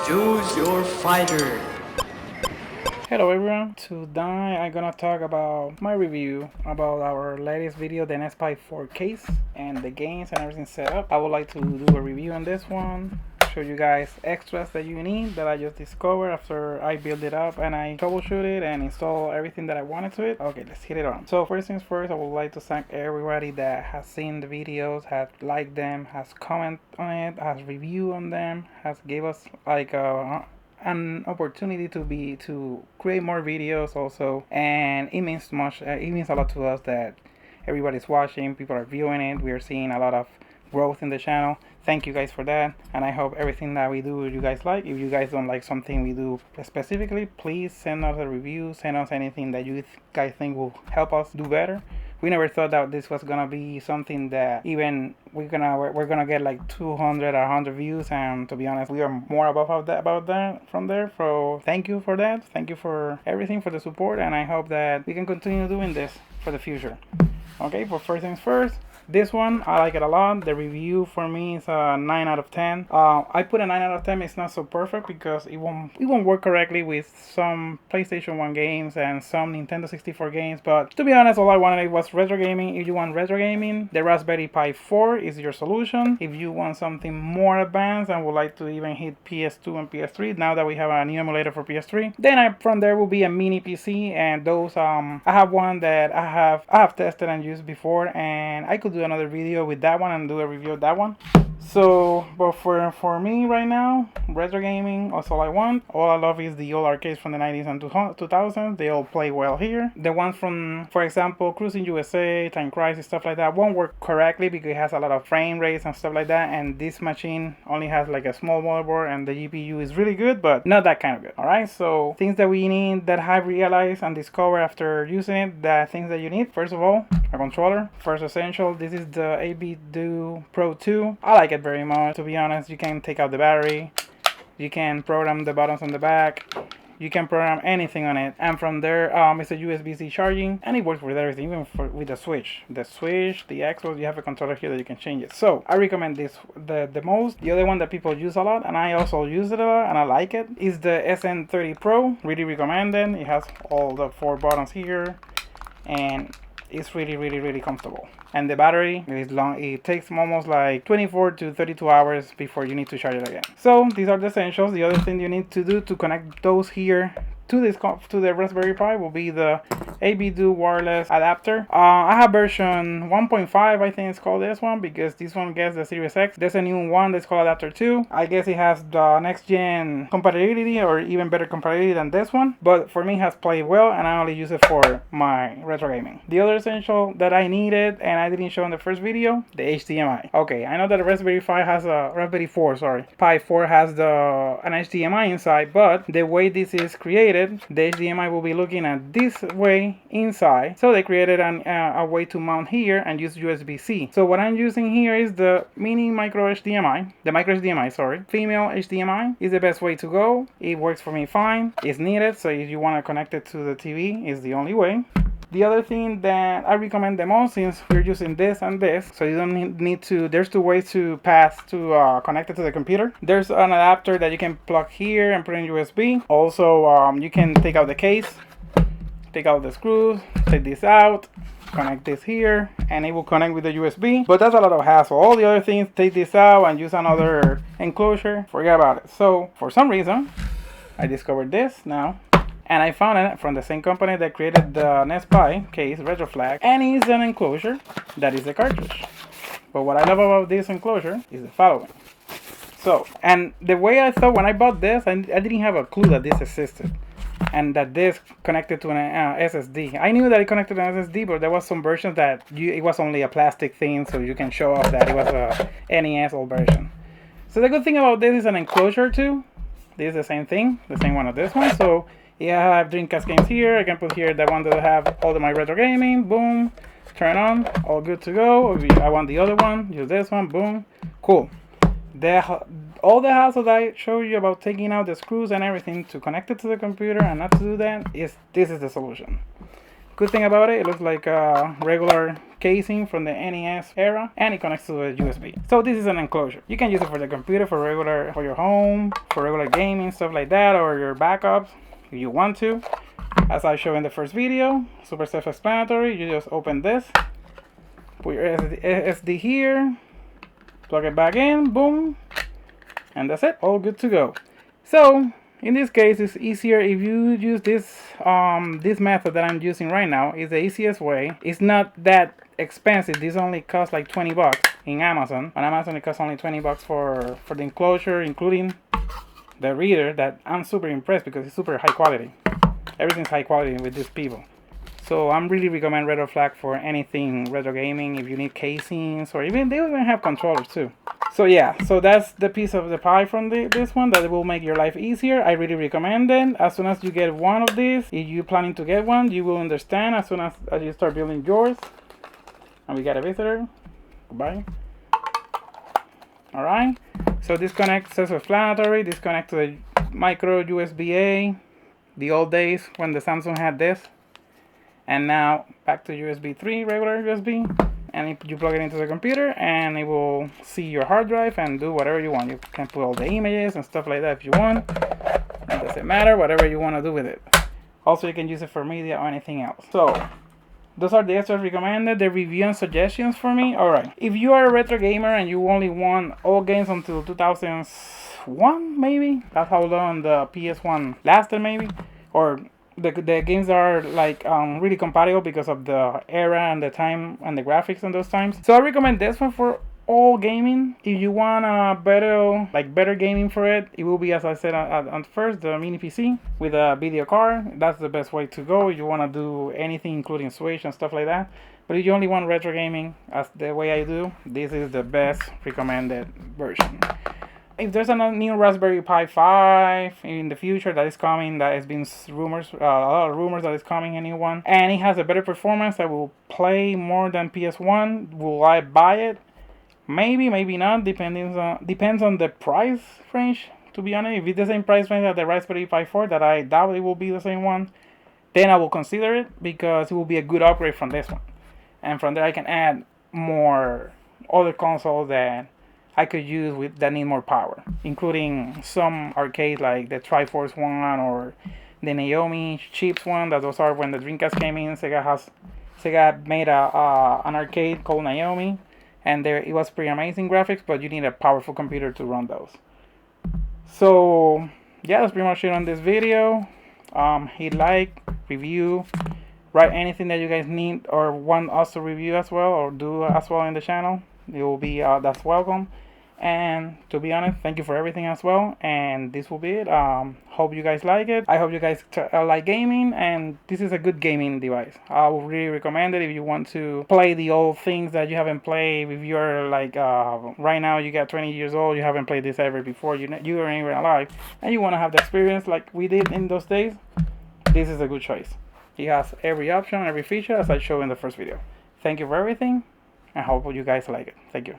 Choose your fighter. Hello everyone, today I'm gonna talk about my review about our latest video, the NesPi4 case and the games and everything set up. I would like to do a review on this one, show you guys extras that you need that I just discovered after I built it up and I troubleshoot it and install everything that I wanted to it. Okay, let's hit it on. So first things first, I would like to thank everybody that has seen the videos, has liked them, has commented on it, has reviewed on them, has gave us like an opportunity to create more videos also, and it means much. It means a lot to us that everybody's watching, people are viewing it. We are seeing a lot of growth in the channel. Thank you guys for that, and I hope everything that we do you guys like. If you guys don't like something we do specifically, please send us a review, send us anything that you guys think will help us do better. We never thought that this was gonna be something that even we're gonna get like 200 or 100 views, and to be honest, we are more about that from there. So thank you for that. Thank you for everything, for the support, and I hope that we can continue doing this for the future. Okay, for first things first, this one I like it a lot. The review for me is a 9 out of 10. I put a 9 out of 10. It's not so perfect because it won't work correctly with some PlayStation 1 games and some Nintendo 64 games. But to be honest, all I wanted was retro gaming. If you want retro gaming, the Raspberry Pi 4 is your solution. If you want something more advanced and would like to even hit PS2 and PS3, now that we have a new emulator for PS3, then from there will be a mini PC, and those I have one that I have tested and used before, and I could do another video with that one and do a review of that one. So, but for me right now, retro gaming, that's all I want. All I love is the old arcades from the 90s and 2000s. They all play well here. The ones from, for example, Cruising USA, Time Crisis, stuff like that won't work correctly because it has a lot of frame rates and stuff like that. And this machine only has like a small motherboard, and the GPU is really good, but not that kind of good. All right. So things that we need that I've realized and discovered after using it, the things that you need. First of all, a controller. First essential. This is the AB Pro 2. I like it very much. To be honest, you can take out the battery, you can program the buttons on the back, you can program anything on it, and from there it's a USB-C charging, and it works with everything, even with the switch, the Xbox. You have a controller here that you can change it. So I recommend this the most. The other one that people use a lot, and I also use it a lot and I like it, is the SN30 Pro. Really recommend it. It has all the 4 buttons here, and it's really comfortable. And the battery is long. It takes almost like 24 to 32 hours before you need to charge it again. So these are the essentials. The other thing you need to do to connect those here to the Raspberry Pi will be the AB wireless adapter. I have version 1.5, I think it's called this one, because this one gets the Series X. There's a new one that's called adapter 2. I guess it has the next gen compatibility, or even better compatibility than this one, but for me it has played well, and I only use it for my retro gaming. The other essential that I needed and I didn't show in the first video, the HDMI. Okay, I know that the Raspberry Pi has a Raspberry 4, sorry, Pi 4 has an HDMI inside, but the way this is created, the HDMI will be looking at this way inside. So they created a way to mount here and use USB-C. So what I'm using here is the mini micro HDMI, the micro HDMI, sorry. Female HDMI is the best way to go. It works for me fine. It's needed, so if you want to connect it to the TV, it's the only way. The other thing that I recommend the most, since we're using this and this, so you don't need to, there's 2 ways to connect it to the computer. There's an adapter that you can plug here and put in USB. Also, you can take out the case, take out the screws, take this out, connect this here, and it will connect with the USB. But that's a lot of hassle. All the other things, take this out and use another enclosure, forget about it. So for some reason, I discovered this now. And I found it from the same company that created the NesPi case, Retro Flag, and it's an enclosure that is the cartridge. But what I love about this enclosure is the following. So, and the way I thought when I bought this, I didn't have a clue that this existed, and that this connected to an SSD. I knew that it connected to an SSD, but there was some versions that it was only a plastic thing, so you can show off that it was a NES old version. So the good thing about this is an enclosure too. This is the same thing, the same one as this one. So yeah, I have Dreamcast games here. I can put here the one that I have all of my retro gaming. Boom, turn on, all good to go. If I want the other one, use this one. Boom, cool. All the hassle that I showed you about taking out the screws and everything to connect it to the computer and not to do that, this is the solution. Good thing about it, it looks like a regular casing from the NES era, and it connects to a USB. So this is an enclosure. You can use it for the computer, for your home, for regular gaming, stuff like that, or your backups if you want to. As I showed in the first video, super self-explanatory. You just open this, put your SSD here, plug it back in, boom, and that's it, all good to go. So in this case, it's easier if you use this this method that I'm using right now. Is the easiest way. It's not that expensive. This only costs like 20 bucks in Amazon. On Amazon, it costs only 20 bucks for the enclosure, including the reader. That I'm super impressed because it's super high quality. Everything's high quality with these people. So I'm really recommend Retro Flag for anything retro gaming. If you need casings, or even they even have controllers too. So yeah, so that's the piece of the pie from this one that will make your life easier. I really recommend it. As soon as you get one of these, if you're planning to get one, you will understand as soon as you start building yours. And we got a visitor. Goodbye. Alright, so disconnect, self-explanatory. Disconnect to the micro USB-A. The old days when the Samsung had this. And now back to USB 3, regular USB. And you plug it into the computer and it will see your hard drive and do whatever you want. You can put all the images and stuff like that if you want. It doesn't matter, whatever you want to do with it. Also, you can use it for media or anything else. So those are the extras recommended, the review and suggestions for me. Alright, if you are a retro gamer and you only want all games until 2001 maybe, that's how long the PS1 lasted maybe, or the games are like really compatible because of the era and the time and the graphics in those times. So I recommend this one for all gaming. If you want a better gaming for it, it will be, as I said at first, the mini PC with a video card. That's the best way to go if you want to do anything including Switch and stuff like that. But if you only want retro gaming, as the way I do, this is the best recommended version. If there's a new Raspberry Pi 5 in the future that is coming, that has been rumors, a lot of rumors that is coming, a new one, and it has a better performance that will play more than PS1, will I buy it? Maybe, maybe not, depends on the price range, to be honest. If it's the same price range as the Raspberry Pi 4, that I doubt it will be the same one, then I will consider it, because it will be a good upgrade from this one. And from there I can add more other consoles that I could use that need more power, including some arcades like the Triforce one or the Naomi chips one. That those are when the Dreamcast came in. Sega made an arcade called Naomi, and it was pretty amazing graphics, but you need a powerful computer to run those. So yeah, that's pretty much it on this video. Hit like, review, write anything that you guys need or want us to review as well, or do as well in the channel. It will be that's welcome. And to be honest, thank you for everything as well. And this will be it. Hope you guys like it. I hope you guys like gaming, and this is a good gaming device. I would really recommend it if you want to play the old things that you haven't played. If you're like right now you got 20 years old, you haven't played this ever before, you aren't even alive, and you want to have the experience like we did in those days, this is a good choice. It has every option, every feature as I showed in the first video. Thank you for everything, and hope you guys like it. Thank you.